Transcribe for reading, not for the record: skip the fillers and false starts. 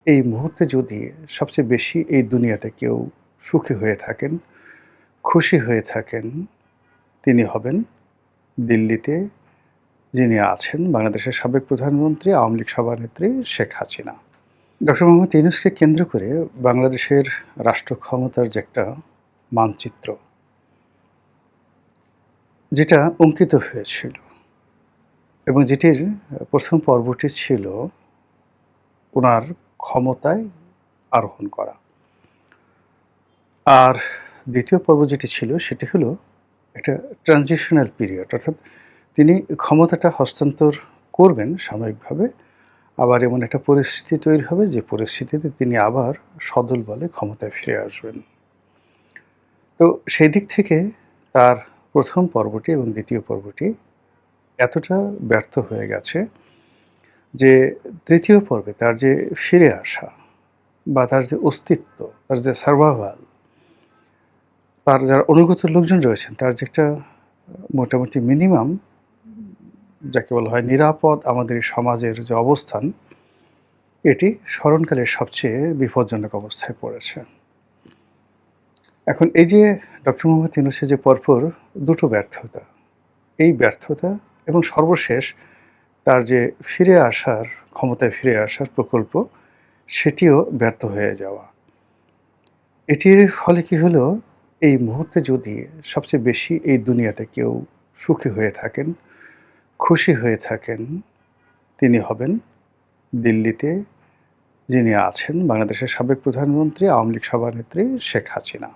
এই মুহূর্তে যদি সবচেয়ে বেশি এই দুনিয়াতে কেউ সুখী হয়ে থাকেন, খুশি হয়ে থাকেন, তিনি হবেন দিল্লিতে যিনি আছেন বাংলাদেশের সাবেক প্রধানমন্ত্রী, আওয়ামী লীগ সভানেত্রী শেখ হাসিনা। ডক্টর মোহাম্মদ ইউনূসকে কেন্দ্র করে বাংলাদেশের রাষ্ট্র ক্ষমতার যে একটা মানচিত্র, যেটা অঙ্কিত হয়েছিল এবং যেটির ১ম পর্বটি ছিল উনার ক্ষমতায় আরোহণ করা। আর ২য় পর্ব যেটি ছিল সেটি হলো একটা ট্রানজিশনাল পিরিয়ড, অর্থাৎ তিনি ক্ষমতাটা হস্তান্তর করবেন সাময়িকভাবে। আবার এমন একটা পরিস্থিতি তৈরি হবে যে পরিস্থিতিতে তিনি আবার সদল বলে ক্ষমতায় ফিরে আসবেন। তো সেই দিক থেকে তার ১ম পর্বটি এবং ২য় পর্বটি এতটা ব্যর্থ হয়ে গেছে যে ৩য় পর্বে তার যে ফিরে আসা বা তার যে অস্তিত্ব, তার যে সারভাইভাল, তার যারা অনুগত লোকজন রয়েছেন তার যে একটা মোটামুটি মিনিমাম যাকে বলা হয় নিরাপদ আমাদের এই সমাজের যে অবস্থান, এটি স্মরণকালের সবচেয়ে বিপজ্জনক অবস্থায় পড়েছে। এখন এই যে ডক্টর মোহাম্মদ ইউনূসের যে পরপর দুটো ব্যর্থতা, এই ব্যর্থতা এবং সর্বশেষ তার যে ফিরে আসার, ক্ষমতায় ফিরে আসার প্রকল্প, সেটিও ব্যর্থ হয়ে যাওয়া। এটির ফলে কি হলো, এই মুহূর্তে যদি সবচেয়ে বেশি এই দুনিয়াতে কেউ সুখী হয়ে থাকেন, খুশি হয়ে থাকেন, তিনি হবেন দিল্লিতে যিনি আছেন বাংলাদেশের সাবেক প্রধানমন্ত্রী, আওয়ামী লীগ সভানেত্রী শেখ হাসিনা।